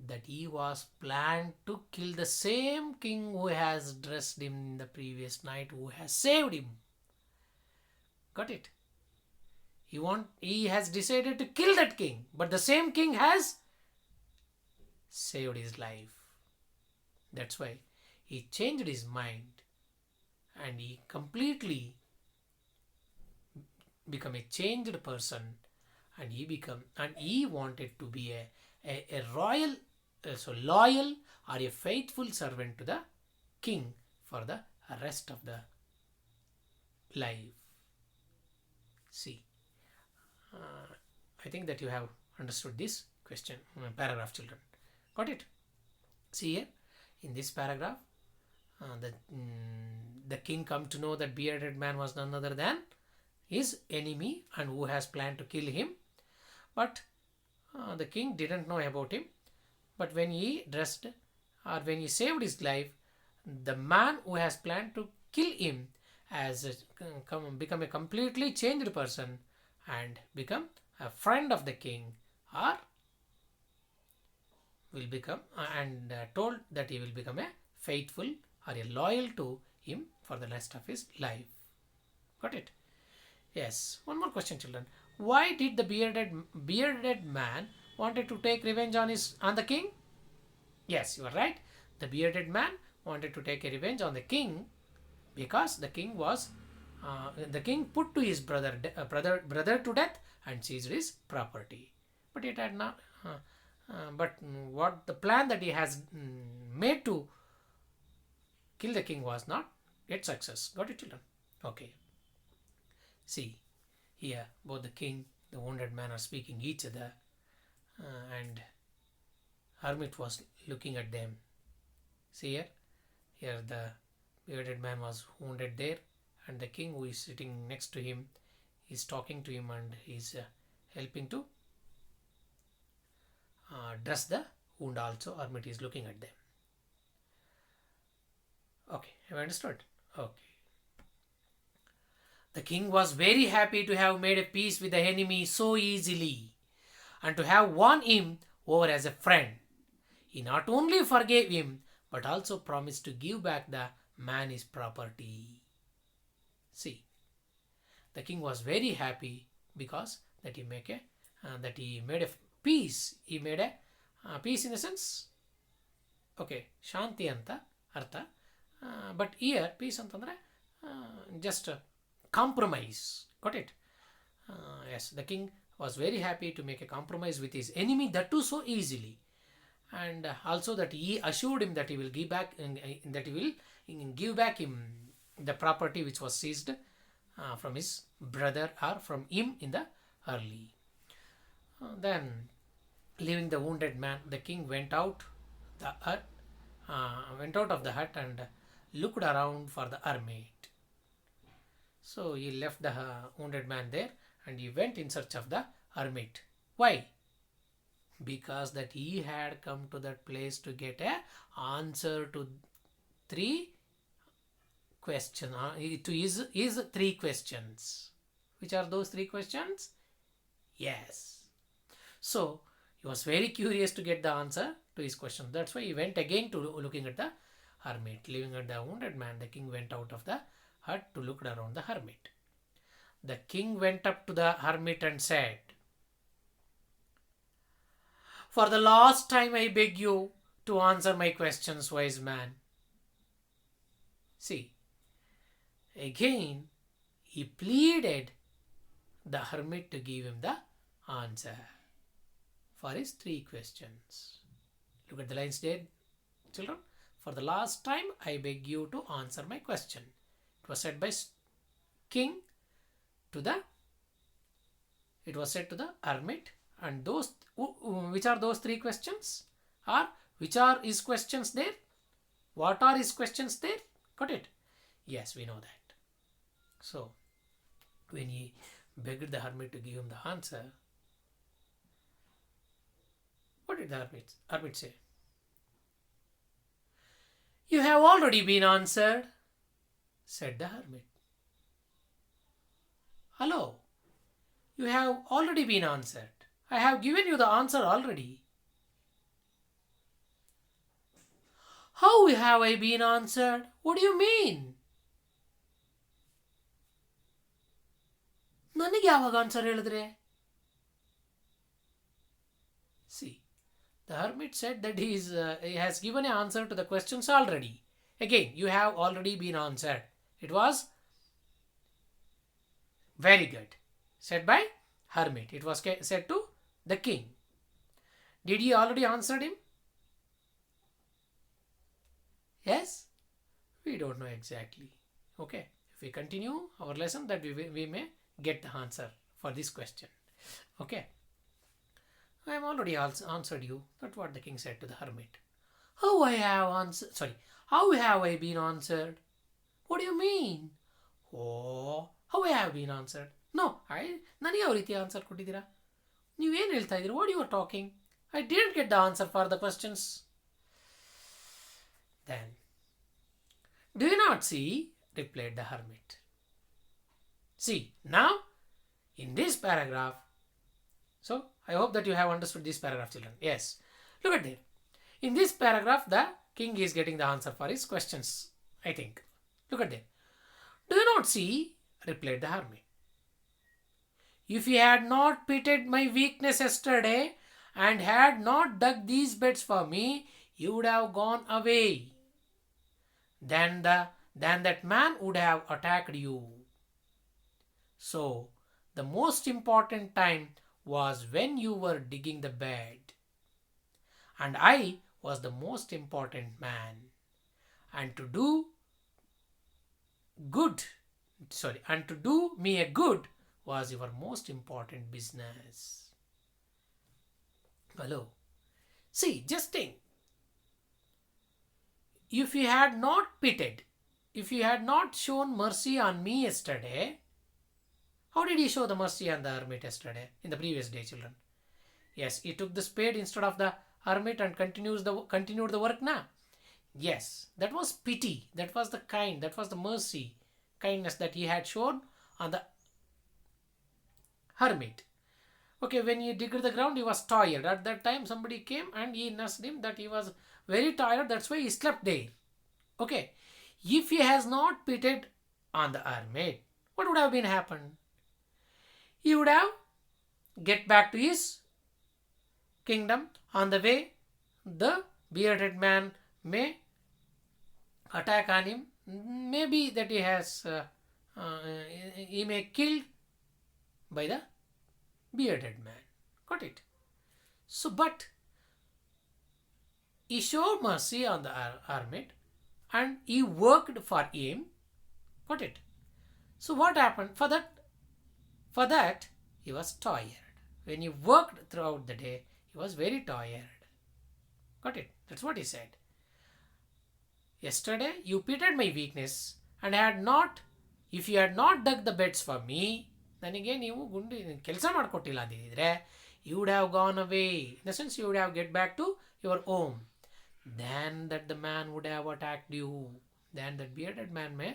that he was planned to kill the same king who has dressed him in the previous night, who has saved him. Got it? He has decided to kill that king, but the same king has saved his life. That's why he changed his mind and he completely become a changed person, and he wanted to be a royal, so loyal or a faithful servant to the king for the rest of the life. See, I think that you have understood this question, paragraph, children. Got it? See here, in this paragraph, the king come to know that bearded man was none other than his enemy and who has planned to kill him. But the king didn't know about him. But when he dressed, or when he saved his life, the man who has planned to kill him has become a completely changed person and become a friend of the king, or will become told that he will become a faithful or a loyal to him for the rest of his life. Got it? Yes. One more question, children. Why did the bearded man wanted to take revenge on the king? Yes, you are right. The bearded man wanted to take a revenge on the king because the king put to his brother to death and seized his property. But it had not. But what the plan that he has made to kill the king was not yet success. Got it, children? Okay. See, here both the king, the wounded man are speaking each other, and Hermit was looking at them. See here the bearded man was wounded there, and the king who is sitting next to him is talking to him and is helping to dress the wound also. Hermit is looking at them. Okay, have I understood? Okay. The king was very happy to have made a peace with the enemy so easily and to have won him over as a friend. He not only forgave him but also promised to give back the man his property. See, the king was very happy because that he made a peace. He made a peace in the sense, okay, shanti anta artha, but here peace antandre just compromise. Got it? Yes, the king was very happy to make a compromise with his enemy, that too so easily, and also that he assured him that he will give back him the property which was seized from his brother or from him in the early. Then, leaving the wounded man, the king went out of the hut and looked around for the hermit. So he left the wounded man there and he went in search of the hermit. Why? Because that he had come to that place to get a answer to three questions. To his three questions. Which are those three questions? Yes. So he was very curious to get the answer to his question. That's why he went again to looking at the hermit. Leaving at the wounded man, the king went out of the hut to look around the hermit. The king went up to the hermit and said, "For the last time I beg you to answer my questions, wise man." See, again he pleaded the hermit to give him the answer for his three questions. Look at the lines there, children. For the last time I beg you to answer my question. It was said by king to the it was said to the hermit. And those, which are those three questions? Or which are his questions there? What are his questions there? Got it? Yes, we know that. So, when he begged the hermit to give him the answer, what did the hermit say? You have already been answered, said the hermit. Hello, you have already been answered. I have given you the answer already. How have I been answered? What do you mean? ನನಗೆ ಯಾವಾಗ answer ಹೇಳಿದ್ರೆ? See, the hermit said that he has given an answer to the questions already. Again, you have already been answered. It was very good. Said by hermit. It was said to the king. Did he already answer him? Yes? We don't know exactly. Okay. If we continue our lesson, that we may get the answer for this question. Okay. I have already answered you. That's what the king said to the hermit. How have I been answered? What do you mean? Oh, how I have been answered? No, ನನಗೆ ಯಾವ ರೀತಿ answer ಕೊಟ್ಟಿದ್ದೀರಾ? ನೀವೇನು ಹೇಳ್ತಾ ಇದ್ದೀರಾ? What you are talking? I didn't get the answer for the questions. Then, do you not see? Replied the hermit. See, now, in this paragraph, so I hope that you have understood this paragraph, children. Yes. Look at there. In this paragraph, the king is getting the answer for his questions, I think. Look at there. Do you not see? Replied the hermit. If you had not pitied my weakness yesterday and had not dug these beds for me, you would have gone away. Then that man would have attacked you. So, the most important time was when you were digging the bed. And I was the most important man. And to do me a good was your most important business. Hello. See, just think. If you had not pitied, if you had not shown mercy on me yesterday, how did he show the mercy on the hermit yesterday, in the previous day, children? Yes, he took the spade instead of the hermit and continued the work now. Yes, that was pity. That was the kindness that he had shown on the hermit. Okay, when he digged the ground, he was tired. At that time, somebody came and he nursed him that he was very tired. That's why he slept there. Okay, if he has not pitied on the hermit, what would have been happened? He would have get back to his kingdom. On the way, the bearded man may attack on him. Maybe that he may kill by the bearded man. Got it? So, but he showed mercy on the hermit and he worked for him. Got it? So, what happened? For that, he was tired. When he worked throughout the day, he was very tired. Got it? That's what he said. Yesterday, you pitied my weakness and if you had not dug the beds for me, ನನಗೆ ನೀವು ಕೆಲಸ ಮಾಡಿಕೊಟ್ಟಿಲ್ಲ ಅಂದಿದ್ರೆ, you would have gone away. In the sense, you would have get back to your home. Then that the man would have attacked you. Then that bearded man may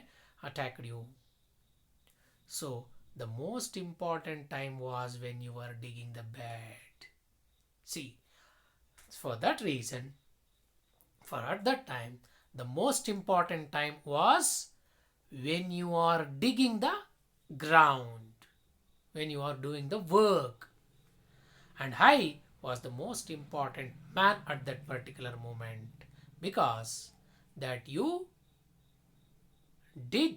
attacked you. So, the most important time was when you were digging the bed. See, for that reason, at that time, the most important time was when you are digging the ground, when you are doing the work. And I was the most important man at that particular moment, because that you did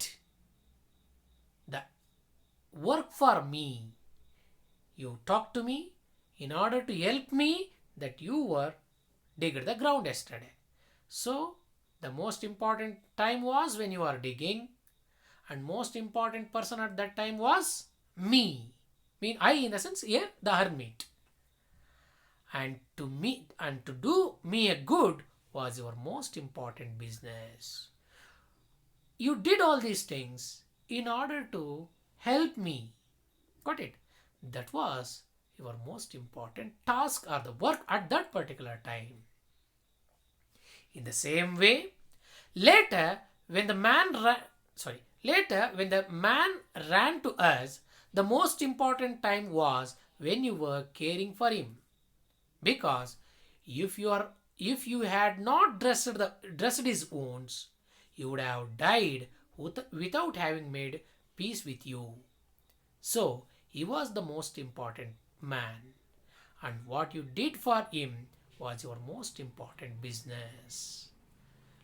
the work for me. You talked to me in order to help me that you were digged the ground yesterday. So, the most important time was when you are digging, and most important person at that time was me. Mean I in the sense here the hermit. And to do me a good was your most important business. You did all these things in order to help me. Got it? That was your most important task or the work at that particular time. In the same way, later when the man ran to us, the most important time was when you were caring for him. Because if you had not dressed his wounds, he would have died without having made peace with you. So he was the most important man, and what you did for him was your most important business.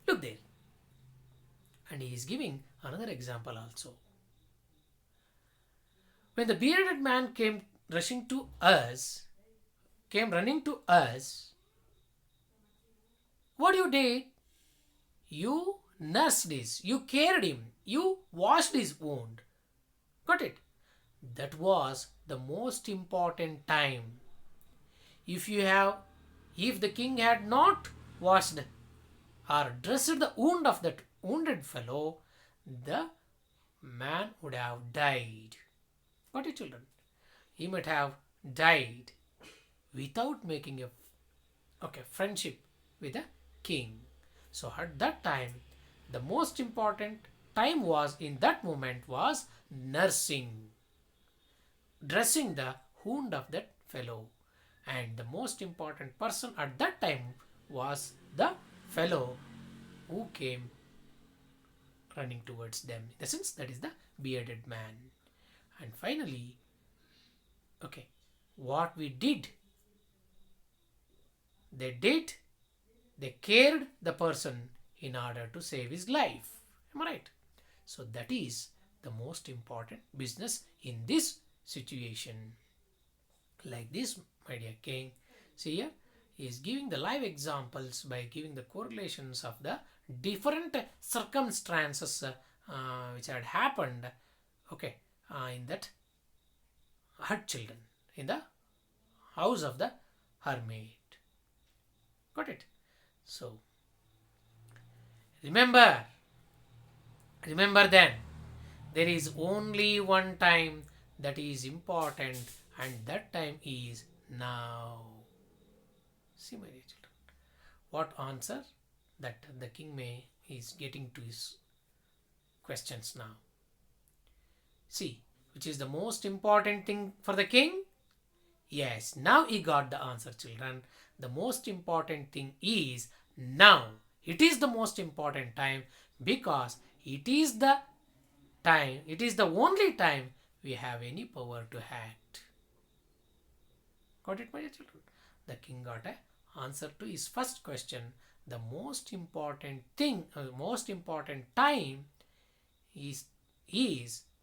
Look there, and he is giving another example also. When the bearded man came running to us, what you did? You nursed this, you cared him, you washed his wound. Got it? That was the most important time. If you have, if the king had not washed or dressed the wound of that wounded fellow, the man would have died. Got it, children? He might have died without making a friendship with the king. So at that time, the most important time was in that moment was nursing, dressing the wound of that fellow. And the most important person at that time was the fellow who came running towards them. In the sense, that is the bearded man. And finally, what we did, they cared the person in order to save his life. Am I right? So that is the most important business in this situation. Like this, my dear king, see here, he is giving the live examples by giving the correlations of the different circumstances which had happened in that hut children, in the house of the hermit. Got it? So remember then, there is only one time that is important, and that time is now. See, my dear children, what answer that the king is getting to his questions now. See, which is the most important thing for the king? Yes, now he got the answer, children. The most important thing is now. It is the most important time because it is the only time we have any power to act. Got it, my dear children? The king got an answer to his first question. The most important thing, most important time is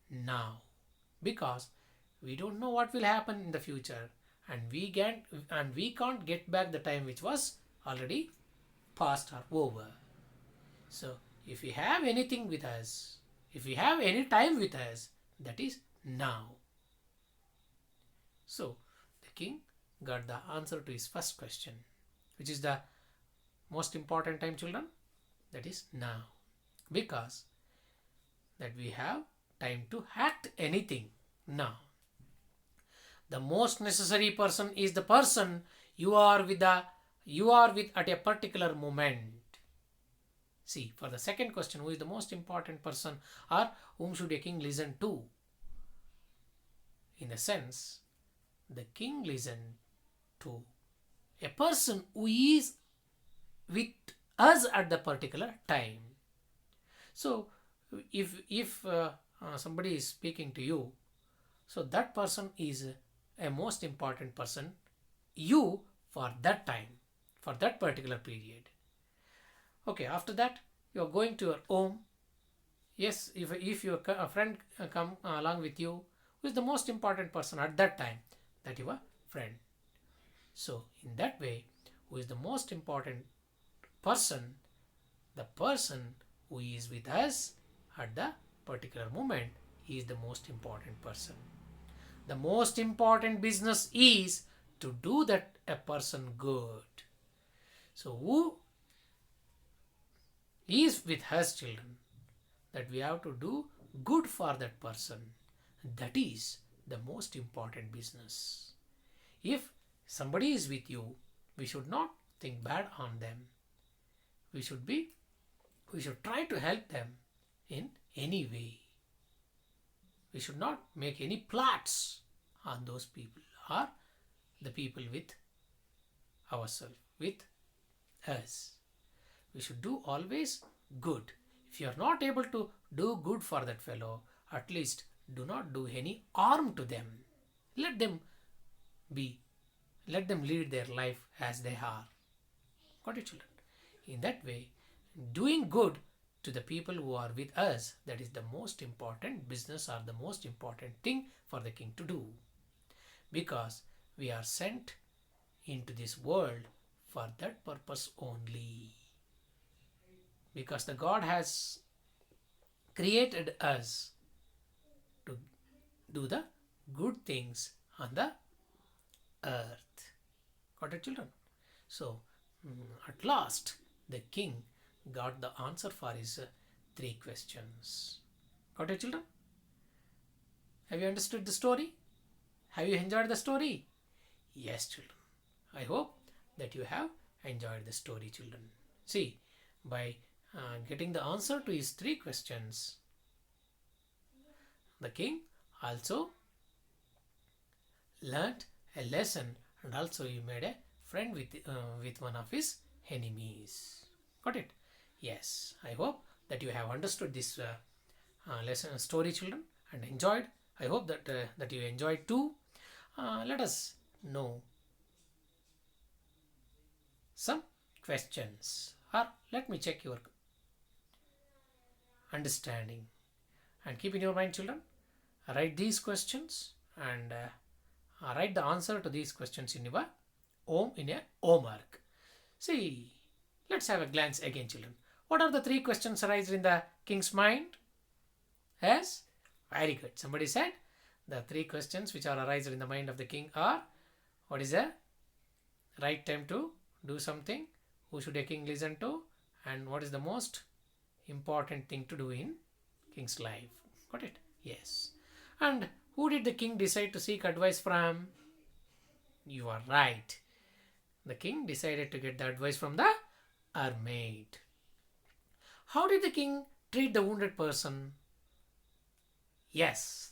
now, because we don't know what will happen in the future, and we can't get back the time which was already past or over. So if we have anything with us, if we have any time with us, that is now. So the king got the answer to his first question, which is the most important time, children, that is now, because that we have time to act anything now. The most necessary person is the person you are with at a particular moment. See, for the second question, who is the most important person, or whom should a king listen to? In a sense, the king listened to a person who is with us at the particular time. So if somebody is speaking to you, so that person is a most important person you for that time, for that particular period. After that you are going to your home. Yes, if your friend come along with you, who is the most important person at that time? That your friend. So in that way, who is the most important person? The person who is with us at the particular moment is the most important person. the most important business is to do that a person good. So who is with us, children, that we have to do good for that person. That is the most important business. If somebody is with you, we should not think bad on them. We should try to help them in any way. We should not make any plots on those people or the people with ourselves, with us. We should do always good. If you are not able to do good for that fellow, at least do not do any harm to them. Let them be. Let them lead their life as they are. Got it, children? In that way, doing good to the people who are with us, that is the most important business or the most important thing for the king to do. Because we are sent into this world for that purpose only. Because the God has created us to do the good things on the earth. Got it, children? So, at last, the king got the answer for his 3 questions. Got it, children? Have you understood the story? Have you enjoyed the story? Yes, children. I hope that you have enjoyed the story, children. See, by getting the answer to his 3 questions, the king also learnt a lesson, and also he made a friend with one of his enemies. Got it? Yes. I hope that you have understood this lesson story, children, and enjoyed. I hope that you enjoyed too. Let us know some questions, or let me check your understanding. And keep in your mind, children, write these questions and write the answer to these questions in your homework. See, let's have a glance again, children. What are the 3 questions raised in the king's mind? Yes? Very good. Somebody said the 3 questions which are arised in the mind of the king are: what is the right time to do something? Who should a king listen to? And what is the most important thing to do in king's life? Got it? Yes. And who did the king decide to seek advice from? You are right. The king decided to get the advice from the hermit. How did the king treat the wounded person? Yes.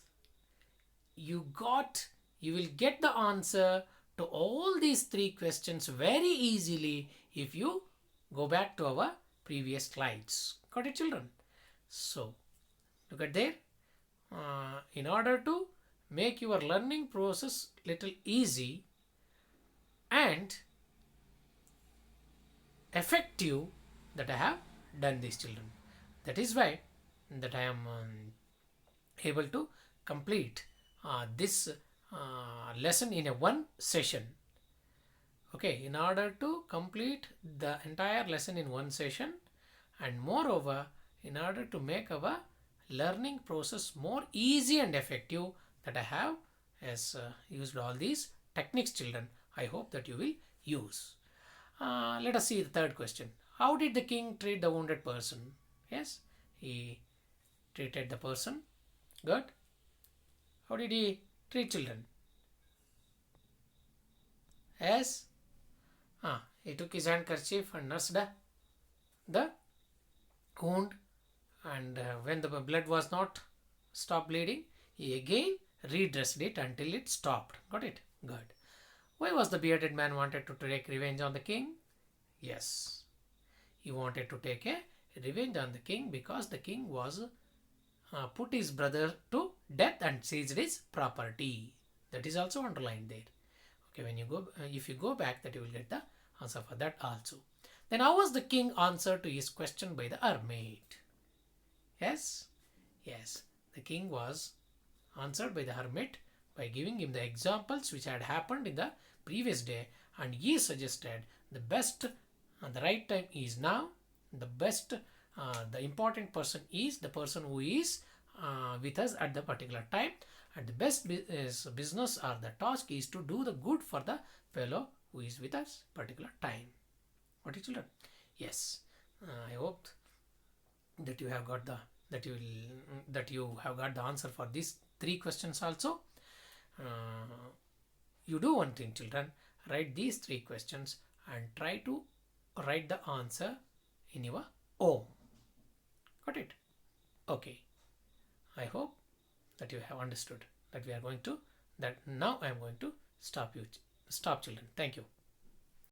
You will get the answer to all these 3 questions very easily if you go back to our previous slides. Got it, children? So, look at there. In order to make your learning process little easy and effective, that I have done this, children. That is why that I am able to complete this lesson in a one session. Okay, in order to complete the entire lesson in one session, and moreover, in order to make our learning process more easy and effective, that I have used all these techniques, children. I hope that you will use. Let us see the 3rd question. How did the king treat the wounded person? Yes, he treated the person good. How did he treat children? Yes. He took his handkerchief and nursed the wound, and when the blood was not stopped bleeding, he again redressed it until it stopped. Got it? Good. Why was the bearded man wanted to take revenge on the king? Yes, he wanted to take a revenge on the king because the king was put his brother to death and seized his property. That is also underlined there. Okay, when you go, if you go back, that you will get the answer for that also. Then how was the king answered to his question by the hermit? Yes, yes, the king was answered by the hermit by giving him the examples which had happened in the previous day, and he suggested the best and the right time is now. The best, the important person is the person who is with us at the particular time, and the best business or the task is to do the good for the fellow who is with us particular time. What is children? Yes, I hope that you have got the that you have got the answer for these three questions also. uh, you do one thing, children, write these three questions and try to write the answer in your own. Got it? Okay, I hope that you have understood that we are going to that now I am going to stop children. Thank you.